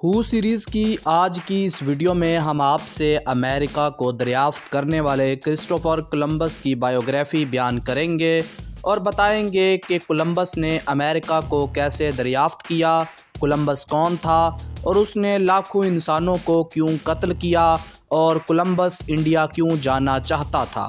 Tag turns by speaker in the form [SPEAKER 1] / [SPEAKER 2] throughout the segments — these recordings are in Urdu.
[SPEAKER 1] ہو سیریز کی آج کی اس ویڈیو میں ہم آپ سے امریکہ کو دریافت کرنے والے کرسٹوفر کولمبس کی بائیوگرافی بیان کریں گے اور بتائیں گے کہ کولمبس نے امریکہ کو کیسے دریافت کیا، کولمبس کون تھا اور اس نے لاکھوں انسانوں کو کیوں قتل کیا اور کولمبس انڈیا کیوں جانا چاہتا تھا۔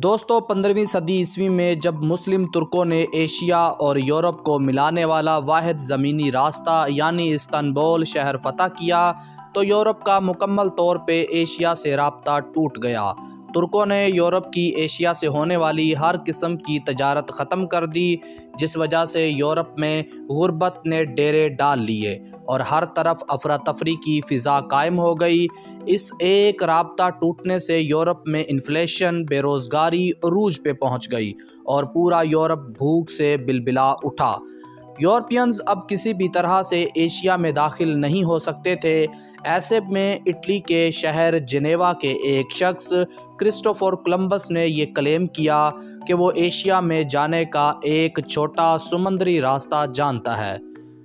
[SPEAKER 1] دوستو، 15ویں صدی عیسوی میں جب مسلم ترکوں نے ایشیا اور یورپ کو ملانے والا واحد زمینی راستہ یعنی استنبول شہر فتح کیا تو یورپ کا مکمل طور پہ ایشیا سے رابطہ ٹوٹ گیا۔ ترکوں نے یورپ کی ایشیا سے ہونے والی ہر قسم کی تجارت ختم کر دی، جس وجہ سے یورپ میں غربت نے ڈیرے ڈال لیے اور ہر طرف افراتفری کی فضا قائم ہو گئی۔ اس ایک رابطہ ٹوٹنے سے یورپ میں انفلیشن، بے روزگاری عروج پہ پہنچ گئی اور پورا یورپ بھوک سے بلبلا اٹھا۔ یورپینز اب کسی بھی طرح سے ایشیا میں داخل نہیں ہو سکتے تھے۔ ایسے میں اٹلی کے شہر جنیوا کے ایک شخص کرسٹوفر کولمبس نے یہ کلیم کیا کہ وہ ایشیا میں جانے کا ایک چھوٹا سمندری راستہ جانتا ہے۔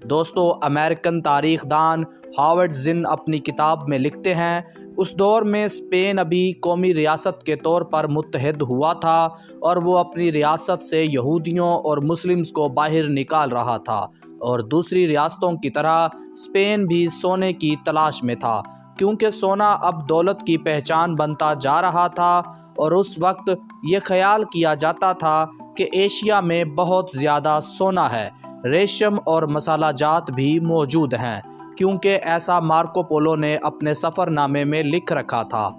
[SPEAKER 1] دوستو، امریکن تاریخ دان ہاورڈ زن اپنی کتاب میں لکھتے ہیں، اس دور میں اسپین ابھی قومی ریاست کے طور پر متحد ہوا تھا اور وہ اپنی ریاست سے یہودیوں اور مسلمز کو باہر نکال رہا تھا، اور دوسری ریاستوں کی طرح اسپین بھی سونے کی تلاش میں تھا، کیونکہ سونا اب دولت کی پہچان بنتا جا رہا تھا اور اس وقت یہ خیال کیا جاتا تھا کہ ایشیا میں بہت زیادہ سونا ہے، ریشم اور مسالہ جات بھی موجود ہیں، کیونکہ ایسا مارکو پولو نے اپنے سفر نامے میں لکھ رکھا تھا،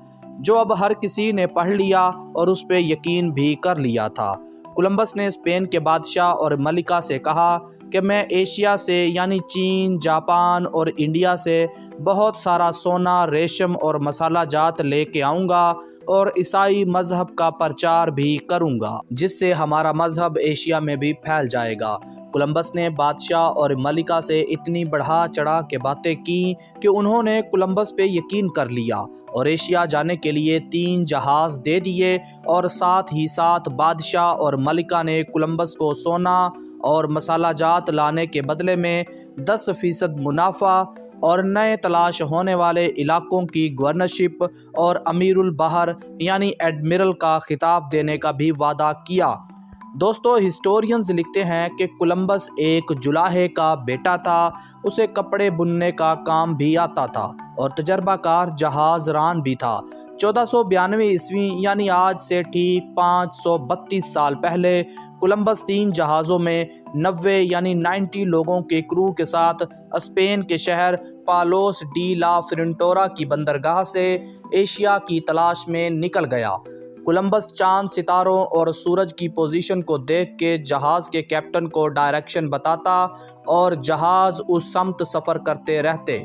[SPEAKER 1] جو اب ہر کسی نے پڑھ لیا اور اس پہ یقین بھی کر لیا تھا۔ کولمبس نے اسپین کے بادشاہ اور ملکہ سے کہا کہ میں ایشیا سے یعنی چین، جاپان اور انڈیا سے بہت سارا سونا، ریشم اور مسالہ جات لے کے آؤں گا اور عیسائی مذہب کا پرچار بھی کروں گا، جس سے ہمارا مذہب ایشیا میں بھی پھیل جائے گا۔ کولمبس نے بادشاہ اور ملکہ سے اتنی بڑھا چڑھا کے باتیں کی کہ انہوں نے کولمبس پہ یقین کر لیا اور ایشیا جانے کے لیے 3 جہاز دے دیے، اور ساتھ ہی ساتھ بادشاہ اور ملکہ نے کولمبس کو سونا اور مسالہ جات لانے کے بدلے میں 10% منافع اور نئے تلاش ہونے والے علاقوں کی گورنرشپ اور امیر البحر یعنی ایڈمرل کا خطاب دینے کا بھی وعدہ کیا۔ دوستو، ہسٹورینز لکھتے ہیں کہ کولمبس ایک جولاہے کا بیٹا تھا، اسے کپڑے بننے کا کام بھی آتا تھا اور تجربہ کار جہاز ران بھی تھا۔ 1492 عیسوی یعنی آج سے ٹھیک 532 سال پہلے کولمبس 3 جہازوں میں 90 لوگوں کے کرو کے ساتھ اسپین کے شہر پالوس ڈی لا فرینٹورا کی بندرگاہ سے ایشیا کی تلاش میں نکل گیا۔ کولمبس چاند، ستاروں اور سورج کی پوزیشن کو دیکھ کے جہاز کے کیپٹن کو ڈائریکشن بتاتا اور جہاز اس سمت سفر کرتے رہتے۔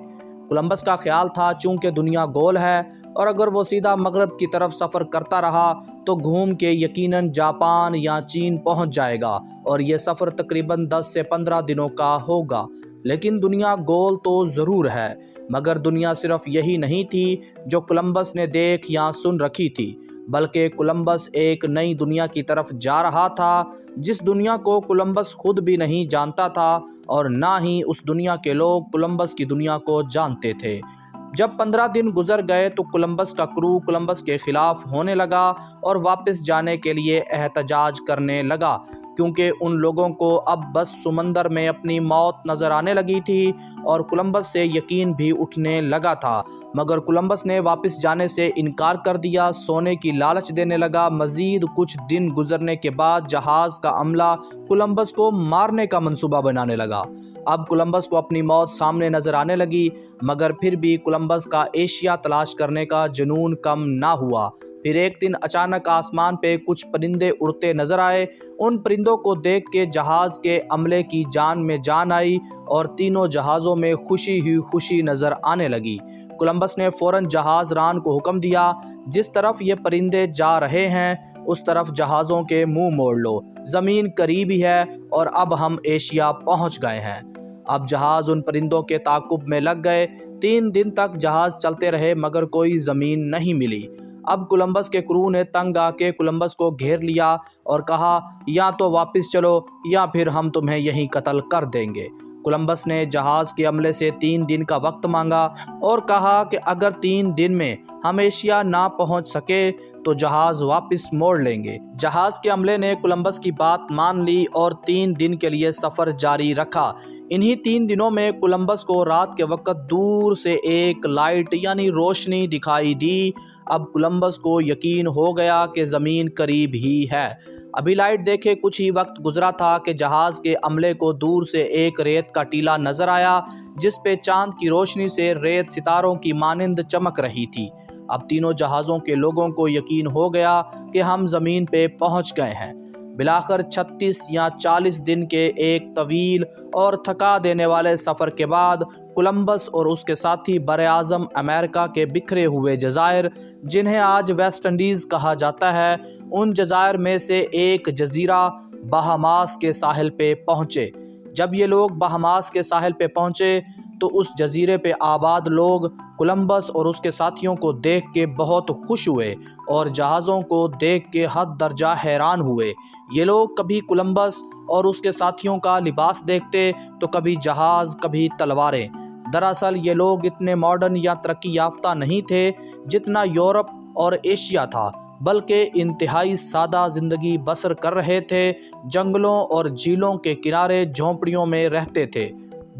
[SPEAKER 1] کولمبس کا خیال تھا چونکہ دنیا گول ہے اور اگر وہ سیدھا مغرب کی طرف سفر کرتا رہا تو گھوم کے یقیناً جاپان یا چین پہنچ جائے گا اور یہ سفر تقریباً 10 سے 15 دنوں کا ہوگا۔ لیکن دنیا گول تو ضرور ہے، مگر دنیا صرف یہی نہیں تھی جو کولمبس نے دیکھ یا سن رکھی تھی، بلکہ کولمبس ایک نئی دنیا کی طرف جا رہا تھا، جس دنیا کو کولمبس خود بھی نہیں جانتا تھا اور نہ ہی اس دنیا کے لوگ کولمبس کی دنیا کو جانتے تھے۔ جب 15 دن گزر گئے تو کولمبس کا کرو کولمبس کے خلاف ہونے لگا اور واپس جانے کے لیے احتجاج کرنے لگا، کیونکہ ان لوگوں کو اب بس سمندر میں اپنی موت نظر آنے لگی تھی اور کولمبس سے یقین بھی اٹھنے لگا تھا، مگر کولمبس نے واپس جانے سے انکار کر دیا، سونے کی لالچ دینے لگا۔ مزید کچھ دن گزرنے کے بعد جہاز کا عملہ کولمبس کو مارنے کا منصوبہ بنانے لگا۔ اب کولمبس کو اپنی موت سامنے نظر آنے لگی، مگر پھر بھی کولمبس کا ایشیا تلاش کرنے کا جنون کم نہ ہوا۔ پھر ایک دن اچانک آسمان پہ کچھ پرندے اڑتے نظر آئے۔ ان پرندوں کو دیکھ کے جہاز کے عملے کی جان میں جان آئی اور تینوں جہازوں میں خوشی ہی خوشی نظر آنے لگی۔ کولمبس نے فوراً جہاز ران کو حکم دیا، جس طرف یہ پرندے جا رہے ہیں اس طرف جہازوں کے منہ موڑ لو، زمین قریب ہی ہے اور اب ہم ایشیا پہنچ گئے ہیں۔ اب جہاز ان پرندوں کے تعاقب میں لگ گئے۔ 3 دن تک جہاز چلتے رہے مگر کوئی زمین نہیں ملی۔ اب کولمبس کے کرو نے تنگ آ کے کولمبس کو گھیر لیا اور کہا یا تو واپس چلو یا پھر ہم تمہیں یہیں قتل کر دیں گے۔ کولمبس نے جہاز کے عملے سے 3 دن کا وقت مانگا اور کہا کہ اگر 3 دن میں ہم ایشیا نہ پہنچ سکے تو جہاز واپس موڑ لیں گے۔ جہاز کے عملے نے کولمبس کی بات مان لی اور 3 دن کے لیے سفر جاری رکھا۔ انہی 3 دنوں میں کولمبس کو رات کے وقت دور سے ایک لائٹ یعنی روشنی دکھائی دی۔ اب کولمبس کو یقین ہو گیا کہ زمین قریب ہی ہے۔ ابھی لائٹ دیکھے کچھ ہی وقت گزرا تھا کہ جہاز کے عملے کو دور سے ایک ریت کا ٹیلہ نظر آیا جس پہ چاند کی روشنی سے ریت ستاروں کی مانند چمک رہی تھی۔ اب تینوں جہازوں کے لوگوں کو یقین ہو گیا کہ ہم زمین پہ پہنچ گئے ہیں۔ بلاخر 36 یا 40 دن کے ایک طویل اور تھکا دینے والے سفر کے بعد کولمبس اور اس کے ساتھی براعظم امریکہ کے بکھرے ہوئے جزائر جنہیں آج ویسٹ انڈیز کہا جاتا ہے، ان جزائر میں سے ایک جزیرہ بہاماس کے ساحل پہ پہنچے۔ جب یہ لوگ بہاماس کے ساحل پہ پہنچے تو اس جزیرے پہ آباد لوگ کولمبس اور اس کے ساتھیوں کو دیکھ کے بہت خوش ہوئے اور جہازوں کو دیکھ کے حد درجہ حیران ہوئے۔ یہ لوگ کبھی کولمبس اور اس کے ساتھیوں کا لباس دیکھتے تو کبھی جہاز، کبھی تلواریں۔ دراصل یہ لوگ اتنے ماڈرن یا ترقی یافتہ نہیں تھے جتنا یورپ اور ایشیا تھا، بلکہ انتہائی سادہ زندگی بسر کر رہے تھے، جنگلوں اور جھیلوں کے کنارے جھونپڑیوں میں رہتے تھے۔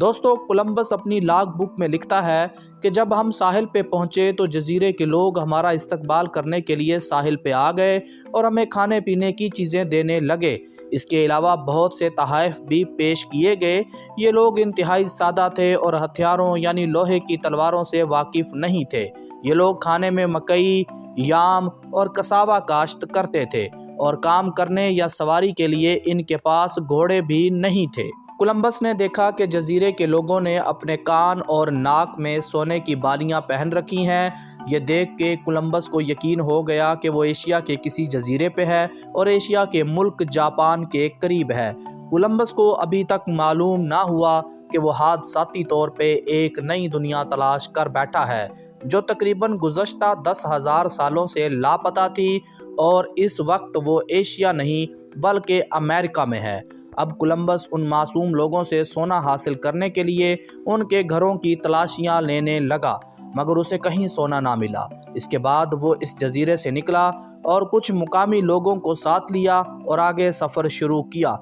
[SPEAKER 1] دوستو، کولمبس اپنی لاگ بک میں لکھتا ہے کہ جب ہم ساحل پہ پہنچے تو جزیرے کے لوگ ہمارا استقبال کرنے کے لیے ساحل پہ آ گئے اور ہمیں کھانے پینے کی چیزیں دینے لگے۔ اس کے علاوہ بہت سے تحائف بھی پیش کیے گئے۔ یہ لوگ انتہائی سادہ تھے اور ہتھیاروں یعنی لوہے کی تلواروں سے واقف نہیں تھے۔ یہ لوگ کھانے میں مکئی، یام اور کساوا کاشت کرتے تھے اور کام کرنے یا سواری کے لیے ان کے پاس گھوڑے بھی نہیں تھے۔ کولمبس نے دیکھا کہ جزیرے کے لوگوں نے اپنے کان اور ناک میں سونے کی بالیاں پہن رکھی ہیں۔ یہ دیکھ کے کولمبس کو یقین ہو گیا کہ وہ ایشیا کے کسی جزیرے پہ ہے اور ایشیا کے ملک جاپان کے قریب ہے۔ کولمبس کو ابھی تک معلوم نہ ہوا کہ وہ حادثاتی طور پہ ایک نئی دنیا تلاش کر بیٹھا ہے جو تقریباً گزشتہ 10,000 سالوں سے لاپتہ تھی، اور اس وقت وہ ایشیا نہیں بلکہ امریکہ میں ہے۔ اب کولمبس ان معصوم لوگوں سے سونا حاصل کرنے کے لیے ان کے گھروں کی تلاشیاں لینے لگا، مگر اسے کہیں سونا نہ ملا۔ اس کے بعد وہ اس جزیرے سے نکلا اور کچھ مقامی لوگوں کو ساتھ لیا اور آگے سفر شروع کیا۔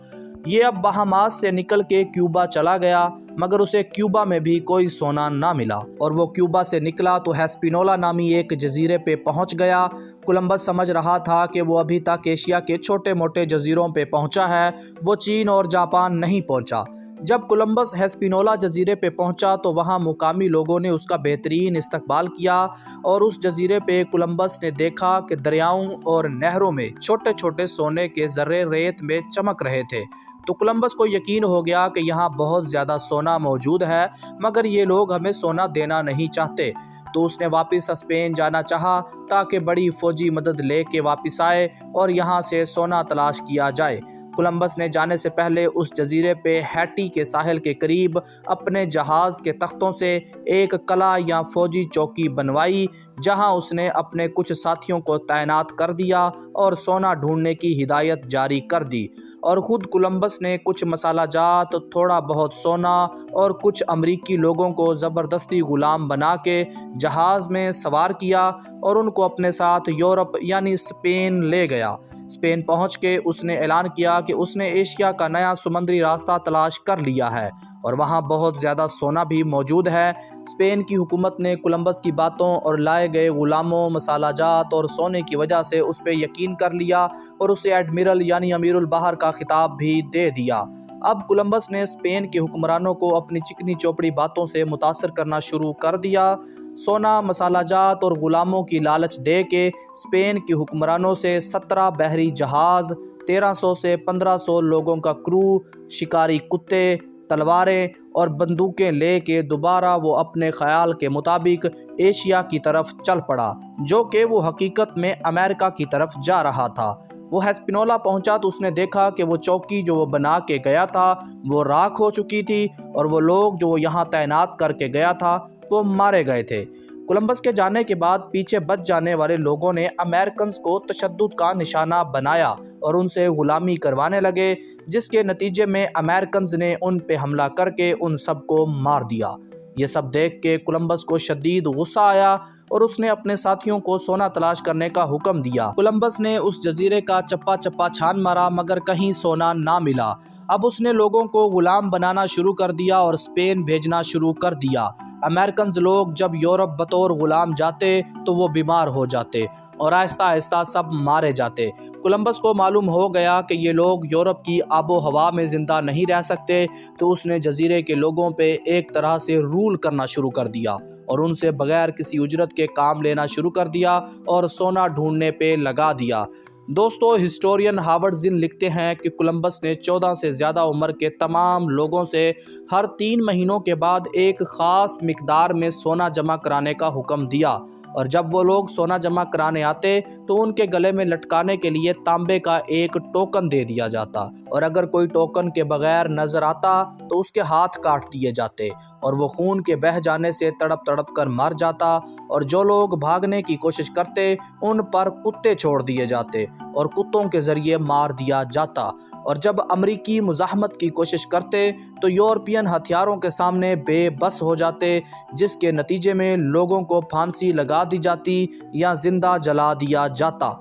[SPEAKER 1] یہ اب بہاماس سے نکل کے کیوبا چلا گیا، مگر اسے کیوبا میں بھی کوئی سونا نہ ملا، اور وہ کیوبا سے نکلا تو ہسپینولا نامی ایک جزیرے پہ پہنچ گیا۔ کولمبس سمجھ رہا تھا کہ وہ ابھی تک ایشیا کے چھوٹے موٹے جزیروں پہ پہنچا ہے، وہ چین اور جاپان نہیں پہنچا۔ جب کولمبس ہسپینولا جزیرے پہ پہنچا تو وہاں مقامی لوگوں نے اس کا بہترین استقبال کیا، اور اس جزیرے پہ کولمبس نے دیکھا کہ دریاؤں اور نہروں میں چھوٹے چھوٹے سونے کے ذرے ریت میں چمک رہے تھے۔ تو کولمبس کو یقین ہو گیا کہ یہاں بہت زیادہ سونا موجود ہے، مگر یہ لوگ ہمیں سونا دینا نہیں چاہتے۔ تو اس نے واپس اسپین جانا چاہا تاکہ بڑی فوجی مدد لے کے واپس آئے اور یہاں سے سونا تلاش کیا جائے۔ کولمبس نے جانے سے پہلے اس جزیرے پہ ہیٹی کے ساحل کے قریب اپنے جہاز کے تختوں سے ایک قلعہ یا فوجی چوکی بنوائی، جہاں اس نے اپنے کچھ ساتھیوں کو تعینات کر دیا اور سونا ڈھونڈنے کی ہدایت جاری کر دی، اور خود کولمبس نے کچھ مسالہ جات، تھوڑا بہت سونا اور کچھ امریکی لوگوں کو زبردستی غلام بنا کے جہاز میں سوار کیا اور ان کو اپنے ساتھ یورپ یعنی اسپین لے گیا۔ اسپین پہنچ کے اس نے اعلان کیا کہ اس نے ایشیا کا نیا سمندری راستہ تلاش کر لیا ہے اور وہاں بہت زیادہ سونا بھی موجود ہے۔ اسپین کی حکومت نے کولمبس کی باتوں اور لائے گئے غلاموں، مسالہ جات اور سونے کی وجہ سے اس پہ یقین کر لیا اور اسے ایڈمرل یعنی امیر البحر کا خطاب بھی دے دیا۔ اب کولمبس نے اسپین کے حکمرانوں کو اپنی چکنی چوپڑی باتوں سے متاثر کرنا شروع کر دیا۔ سونا، مسالہ جات اور غلاموں کی لالچ دے کے اسپین کے حکمرانوں سے 17 بحری جہاز، 1300 سے 1500 لوگوں کا کرو، شکاری کتے، تلواریں اور بندوقیں لے کے دوبارہ وہ اپنے خیال کے مطابق ایشیا کی طرف چل پڑا، جو کہ وہ حقیقت میں امریکہ کی طرف جا رہا تھا۔ وہ ہسپینولا پہنچا تو اس نے دیکھا کہ وہ چوکی جو وہ بنا کے گیا تھا وہ راکھ ہو چکی تھی، اور وہ لوگ جو وہ یہاں تعینات کر کے گیا تھا وہ مارے گئے تھے۔ کولمبس کے جانے کے بعد پیچھے بچ جانے والے لوگوں نے امریکنز کو تشدد کا نشانہ بنایا اور ان سے غلامی کروانے لگے، جس کے نتیجے میں امریکنز نے ان پہ حملہ کر کے ان سب کو مار دیا۔ یہ سب دیکھ کے کولمبس کو شدید غصہ آیا اور اس نے اپنے ساتھیوں کو سونا تلاش کرنے کا حکم دیا۔ کولمبس نے اس جزیرے کا چپا چپا چھان مارا مگر کہیں سونا نہ ملا۔ اب اس نے لوگوں کو غلام بنانا شروع کر دیا اور اسپین بھیجنا شروع کر دیا۔ امریکنز لوگ جب یورپ بطور غلام جاتے تو وہ بیمار ہو جاتے اور آہستہ آہستہ سب مارے جاتے۔ کولمبس کو معلوم ہو گیا کہ یہ لوگ یورپ کی آب و ہوا میں زندہ نہیں رہ سکتے، تو اس نے جزیرے کے لوگوں پہ ایک طرح سے رول کرنا شروع کر دیا اور ان سے بغیر کسی اجرت کے کام لینا شروع کر دیا اور سونا ڈھونڈنے پہ لگا دیا۔ دوستو، ہسٹورین ہاورڈ زن لکھتے ہیں کہ کولمبس نے 14 سے زیادہ عمر کے تمام لوگوں سے ہر 3 مہینوں کے بعد ایک خاص مقدار میں سونا جمع کرانے کا حکم دیا، اور جب وہ لوگ سونا جمع کرانے آتے تو ان کے گلے میں لٹکانے کے لیے تانبے کا ایک ٹوکن دے دیا جاتا، اور اگر کوئی ٹوکن کے بغیر نظر آتا تو اس کے ہاتھ کاٹ دیے جاتے اور وہ خون کے بہہ جانے سے تڑپ تڑپ کر مر جاتا، اور جو لوگ بھاگنے کی کوشش کرتے ان پر کتے چھوڑ دیے جاتے اور کتوں کے ذریعے مار دیا جاتا، اور جب امریکی مزاحمت کی کوشش کرتے تو یورپین ہتھیاروں کے سامنے بے بس ہو جاتے، جس کے نتیجے میں لوگوں کو پھانسی لگا دی جاتی یا زندہ جلا دیا جاتا۔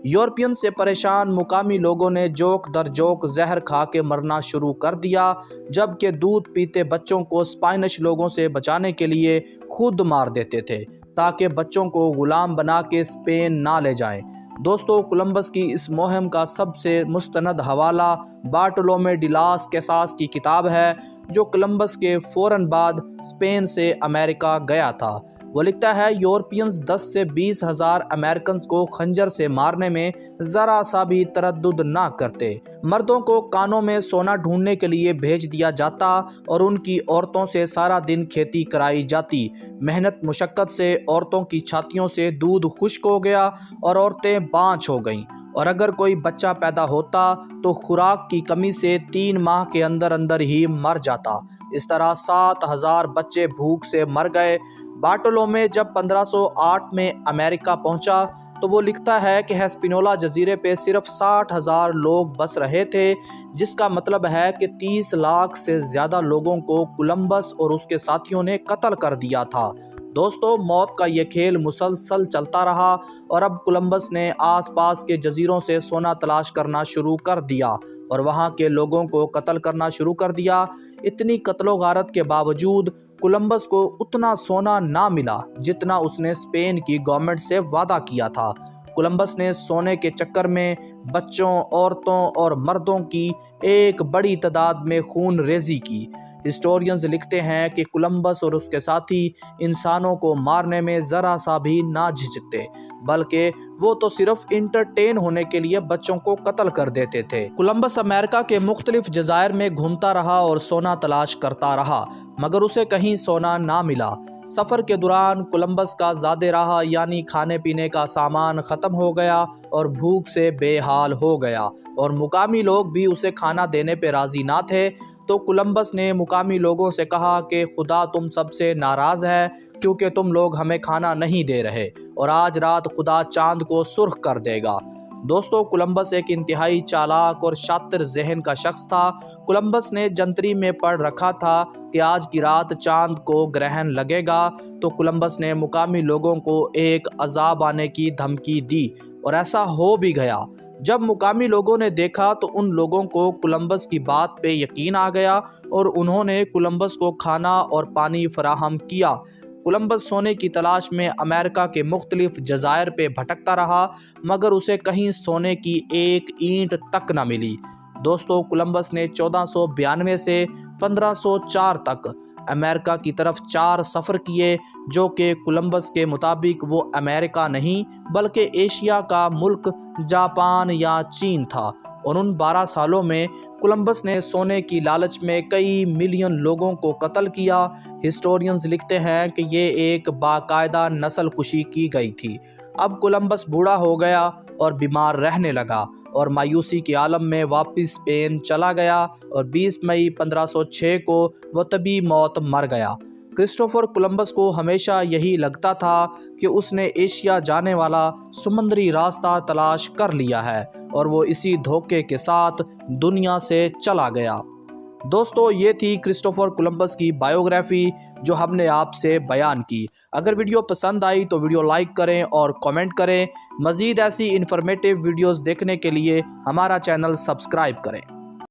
[SPEAKER 1] یورپین سے پریشان مقامی لوگوں نے جوک در جوک زہر کھا کے مرنا شروع کر دیا، جبکہ دودھ پیتے بچوں کو اسپینش لوگوں سے بچانے کے لیے خود مار دیتے تھے تاکہ بچوں کو غلام بنا کے اسپین نہ لے جائیں۔ دوستو، کولمبس کی اس مہم کا سب سے مستند حوالہ بارٹولومے ڈی لاس کیساس کی کتاب ہے، جو کولمبس کے فوراً بعد اسپین سے امریکہ گیا تھا۔ وہ لکھتا ہے، یورپینز 10 سے 20 ہزار امریکنز کو خنجر سے مارنے میں ذرا سا بھی تردد نہ کرتے۔ مردوں کو کانوں میں سونا ڈھونڈنے کے لیے بھیج دیا جاتا اور ان کی عورتوں سے سارا دن کھیتی کرائی جاتی۔ محنت مشقت سے عورتوں کی چھاتیوں سے دودھ خشک ہو گیا اور عورتیں بانجھ ہو گئیں، اور اگر کوئی بچہ پیدا ہوتا تو خوراک کی کمی سے 3 ماہ کے اندر اندر ہی مر جاتا۔ اس طرح 7,000 بچے بھوک سے مر گئے۔ بارٹولومے جب 1508 میں امریکہ پہنچا تو وہ لکھتا ہے کہ ہسپینولا جزیرے پہ صرف 60,000 لوگ بس رہے تھے، جس کا مطلب ہے کہ 30 لاکھ سے زیادہ لوگوں کو کولمبس اور اس کے ساتھیوں نے قتل کر دیا تھا۔ دوستو، موت کا یہ کھیل مسلسل چلتا رہا اور اب کولمبس نے آس پاس کے جزیروں سے سونا تلاش کرنا شروع کر دیا اور وہاں کے لوگوں کو قتل کرنا شروع کر دیا۔ اتنی قتل و غارت کے باوجود کولمبس کو اتنا سونا نہ ملا جتنا اس نے اسپین کی گورنمنٹ سے وعدہ کیا تھا۔ کولمبس نے سونے کے چکر میں بچوں، عورتوں اور مردوں کی ایک بڑی تعداد میں خون ریزی کی۔ ہسٹورینز لکھتے ہیں کہ کولمبس اور اس کے ساتھی انسانوں کو مارنے میں ذرا سا بھی نہ جھجکتے، بلکہ وہ تو صرف انٹرٹین ہونے کے لیے بچوں کو قتل کر دیتے تھے۔ کولمبس امریکہ کے مختلف جزائر میں گھومتا رہا اور سونا تلاش کرتا رہا، مگر اسے کہیں سونا نہ ملا۔ سفر کے دوران کولمبس کا زادِ راہ یعنی کھانے پینے کا سامان ختم ہو گیا اور بھوک سے بے حال ہو گیا، اور مقامی لوگ بھی اسے کھانا دینے پہ راضی نہ تھے۔ تو کولمبس نے مقامی لوگوں سے کہا کہ خدا تم سب سے ناراض ہے کیونکہ تم لوگ ہمیں کھانا نہیں دے رہے، اور آج رات خدا چاند کو سرخ کر دے گا۔ دوستو، کولمبس ایک انتہائی چالاک اور شاطر ذہن کا شخص تھا۔ کولمبس نے جنتری میں پڑھ رکھا تھا کہ آج کی رات چاند کو گرہن لگے گا، تو کولمبس نے مقامی لوگوں کو ایک عذاب آنے کی دھمکی دی، اور ایسا ہو بھی گیا۔ جب مقامی لوگوں نے دیکھا تو ان لوگوں کو کولمبس کی بات پہ یقین آ گیا اور انہوں نے کولمبس کو کھانا اور پانی فراہم کیا۔ کولمبس سونے کی تلاش میں امریکہ کے مختلف جزائر پہ بھٹکتا رہا، مگر اسے کہیں سونے کی ایک اینٹ تک نہ ملی۔ دوستو، کولمبس نے 1492 سے 1504 تک امریکہ کی طرف 4 سفر کیے، جو کہ کولمبس کے مطابق وہ امریکہ نہیں بلکہ ایشیا کا ملک جاپان یا چین تھا، اور ان 12 سالوں میں کولمبس نے سونے کی لالچ میں کئی ملین لوگوں کو قتل کیا۔ ہسٹورینز لکھتے ہیں کہ یہ ایک باقاعدہ نسل کشی کی گئی تھی۔ اب کولمبس بوڑھا ہو گیا اور بیمار رہنے لگا اور مایوسی کے عالم میں واپس اسپین چلا گیا، اور 20 مئی 1506 کو وہ طبی موت مر گیا۔ کرسٹوفر کولمبس کو ہمیشہ یہی لگتا تھا کہ اس نے ایشیا جانے والا سمندری راستہ تلاش کر لیا ہے اور وہ اسی دھوکے کے ساتھ دنیا سے چلا گیا۔ دوستو، یہ تھی کرسٹوفر کولمبس کی بائیوگرافی جو ہم نے آپ سے بیان کی۔ اگر ویڈیو پسند آئی تو ویڈیو لائک کریں اور کامنٹ کریں۔ مزید ایسی انفارمیٹیو ویڈیوز دیکھنے کے لیے ہمارا چینل سبسکرائب کریں۔